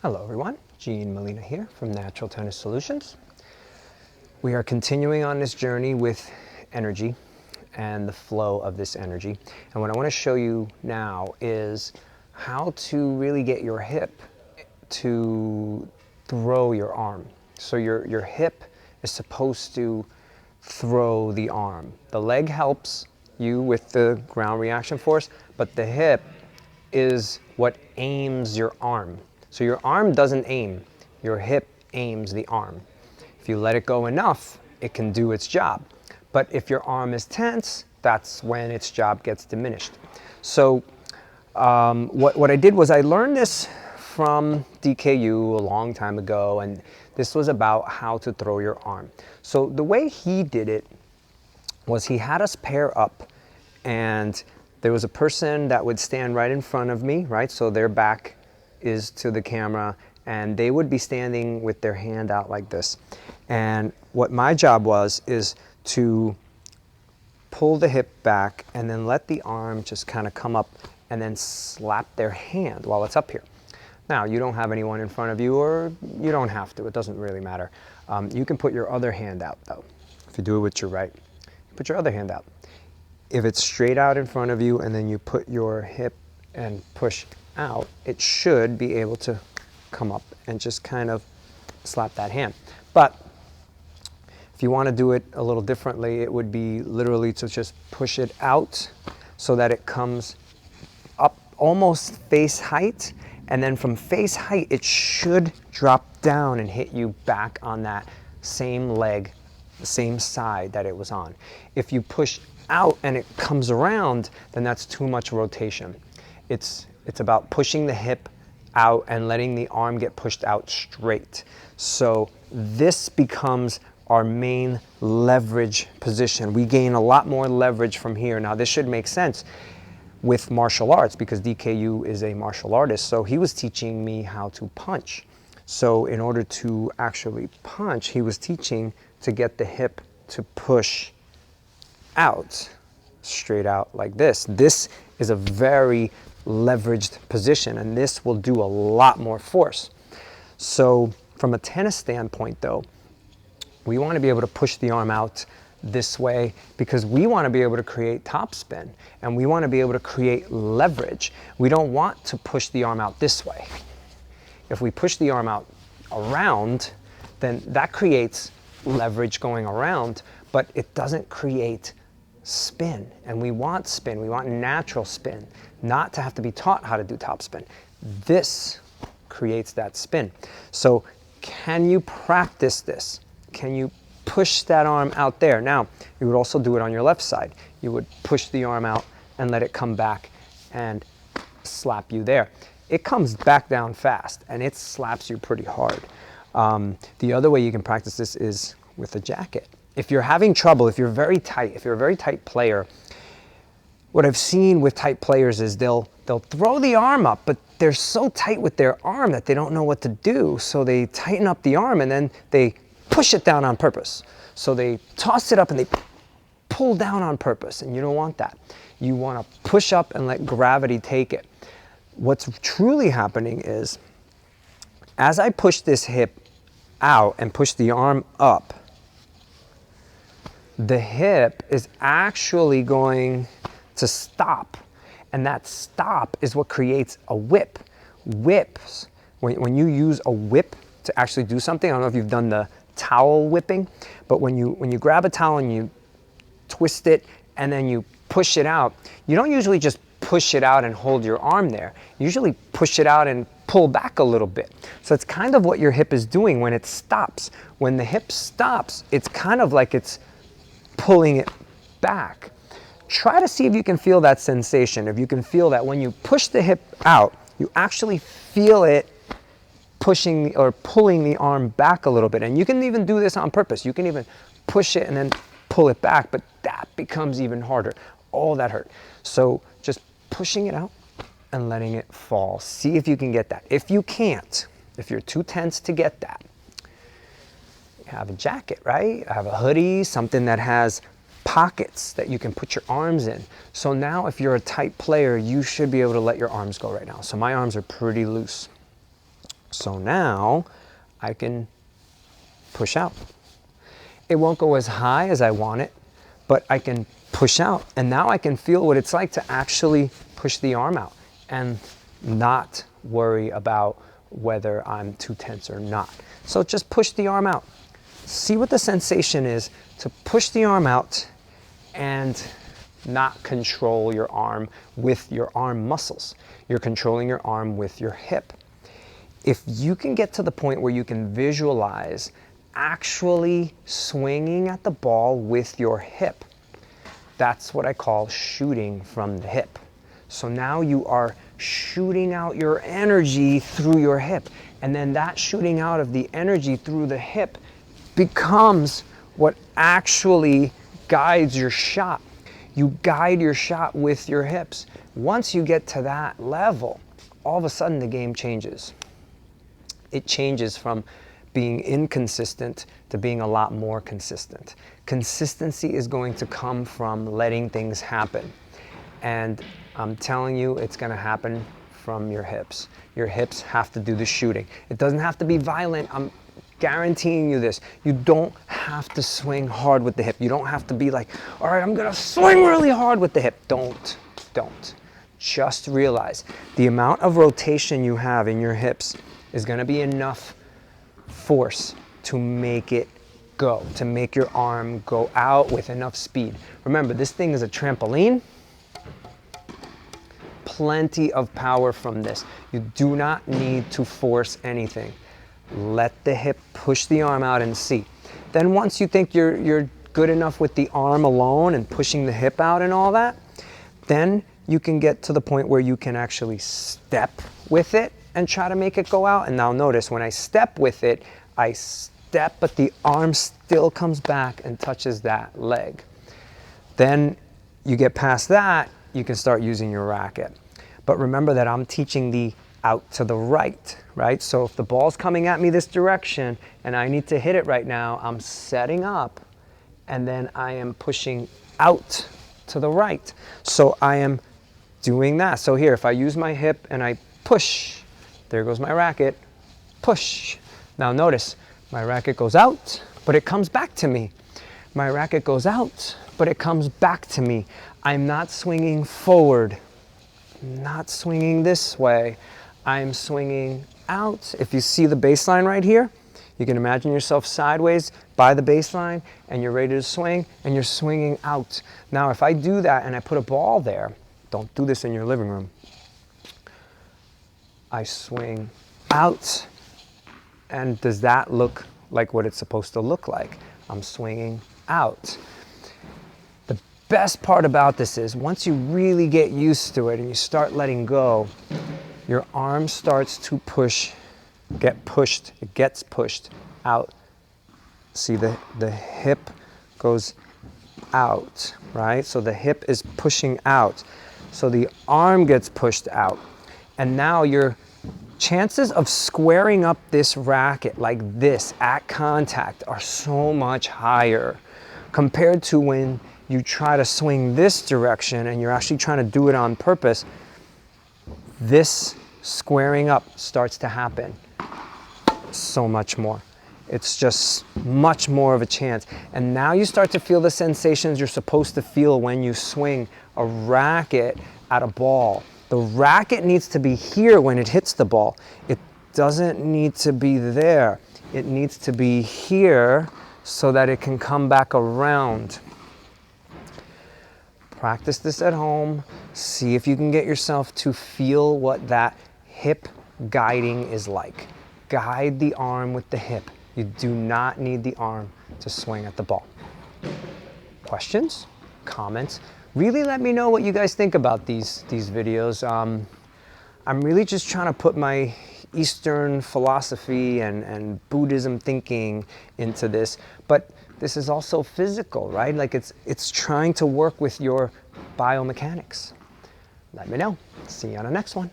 Hello everyone, Gene Molina here from Natural Tennis Solutions. We are continuing on this journey with energy and the flow of this energy. And what I want to show you now is how to really get your hip to throw your arm. So your hip is supposed to throw the arm. The leg helps you with the ground reaction force, but the hip is what aims your arm. So your arm doesn't aim, your hip aims the arm. If you let it go enough, it can do its job. But if your arm is tense, that's when its job gets diminished. So what I did was I learned this from DK Yoo a long time ago, and this was about how to throw your arm. So the way he did it was he had us pair up, and there was a person that would stand right in front of me, right? So their back is to the camera, and they would be standing with their hand out like this. And what my job was is to pull the hip back and then let the arm just kind of come up and then slap their hand while it's up here. Now, you don't have anyone in front of you, or you don't have to, it doesn't really matter. You can put your other hand out though. If you do it with your right, put your other hand out. If it's straight out in front of you and then you put your hip and push out, it should be able to come up and just kind of slap that hand. But if you want to do it a little differently, it would be literally to just push it out so that it comes up almost face height, and then from face height it should drop down and hit you back on that same leg, the same side that it was on. If you push out and it comes around, then that's too much rotation. It's about pushing the hip out and letting the arm get pushed out straight. So this becomes our main leverage position. We gain a lot more leverage from here. Now this should make sense with martial arts because DK Yoo is a martial artist, so he was teaching me how to punch. So in order to actually punch, he was teaching to get the hip to push out, straight out like this. This is a very leveraged position, and this will do a lot more force. So from a tennis standpoint though, we want to be able to push the arm out this way because we want to be able to create topspin and we want to be able to create leverage. We don't want to push the arm out this way. If we push the arm out around, then that creates leverage going around, but it doesn't create spin. And we want spin, we want natural spin, not to have to be taught how to do topspin. This creates that spin. So can you practice this? Can you push that arm out there? Now, you would also do it on your left side. You would push the arm out and let it come back and slap you there. It comes back down fast and it slaps you pretty hard. The other way you can practice this is with a jacket. If you're having trouble, if you're very tight, if you're a very tight player, what I've seen with tight players is they'll throw the arm up, but they're so tight with their arm that they don't know what to do. So they tighten up the arm and then they push it down on purpose. So they toss it up and they pull down on purpose, and you don't want that. You want to push up and let gravity take it. What's truly happening is, as I push this hip out and push the arm up, the hip is actually going to stop, and that stop is what creates a whip. Whips, when you use a whip to actually do something, I don't know if you've done the towel whipping, but when you grab a towel and you twist it and then you push it out, you don't usually just push it out and hold your arm there. You usually push it out and pull back a little bit. So it's kind of what your hip is doing when it stops. When the hip stops, it's kind of like it's pulling it back. Try to see if you can feel that sensation. If you can feel that when you push the hip out, you actually feel it pushing or pulling the arm back a little bit. And you can even do this on purpose. You can even push it and then pull it back, but that becomes even harder. All that hurt. So just pushing it out and letting it fall. See if you can get that. If you can't, if you're too tense to get that, you have a jacket, right? Have a hoodie, something that has pockets that you can put your arms in. So now if you're a tight player, you should be able to let your arms go right now. So my arms are pretty loose. So now I can push out. It won't go as high as I want it, but I can push out. And now I can feel what it's like to actually push the arm out and not worry about whether I'm too tense or not. So just push the arm out. See what the sensation is to push the arm out and not control your arm with your arm muscles. You're controlling your arm with your hip. If you can get to the point where you can visualize actually swinging at the ball with your hip, that's what I call shooting from the hip. So now you are shooting out your energy through your hip. And then that shooting out of the energy through the hip becomes what actually guides your shot. You guide your shot with your hips. Once you get to that level, all of a sudden the game changes. It changes from being inconsistent to being a lot more consistent. Consistency is going to come from letting things happen. And I'm telling you, it's going to happen from your hips. Your hips have to do the shooting. It doesn't have to be violent. I'm guaranteeing you this. You don't have to swing hard with the hip. You don't have to be like, all right, I'm going to swing really hard with the hip. Don't. Just realize the amount of rotation you have in your hips is going to be enough force to make it go, to make your arm go out with enough speed. Remember, this thing is a trampoline. Plenty of power from this. You do not need to force anything. Let the hip push the arm out and see. Then once you think you're good enough with the arm alone and pushing the hip out and all that, then you can get to the point where you can actually step with it and try to make it go out. And now notice, when I step with it, I step, but the arm still comes back and touches that leg. Then you get past that, you can start using your racket. But remember that I'm teaching the out to the right, right? So if the ball's coming at me this direction and I need to hit it right now, I'm setting up and then I am pushing out to the right. So I am doing that. So here, if I use my hip and I push, there goes my racket, push. Now notice, my racket goes out, but it comes back to me. My racket goes out, but it comes back to me. I'm not swinging forward, not swinging this way. I'm swinging out. If you see the baseline right here, you can imagine yourself sideways by the baseline and you're ready to swing and you're swinging out. Now, if I do that and I put a ball there, don't do this in your living room. I swing out. And does that look like what it's supposed to look like? I'm swinging out. The best part about this is once you really get used to it and you start letting go, your arm starts to it gets pushed out. See, the hip goes out, right? So the hip is pushing out. So the arm gets pushed out. And now your chances of squaring up this racket like this at contact are so much higher compared to when you try to swing this direction and you're actually trying to do it on purpose. This squaring up starts to happen so much more. It's just much more of a chance. And now you start to feel the sensations you're supposed to feel when you swing a racket at a ball. The racket needs to be here when it hits the ball. It doesn't need to be there. It needs to be here so that it can come back around. Practice this at home. See if you can get yourself to feel what that hip guiding is like. Guide the arm with the hip. You do not need the arm to swing at the ball. Questions? Comments? Really let me know what you guys think about these videos. I'm really just trying to put my Eastern philosophy and Buddhism thinking into this, but this is also physical, right? Like it's trying to work with your biomechanics. Let me know. See you on the next one.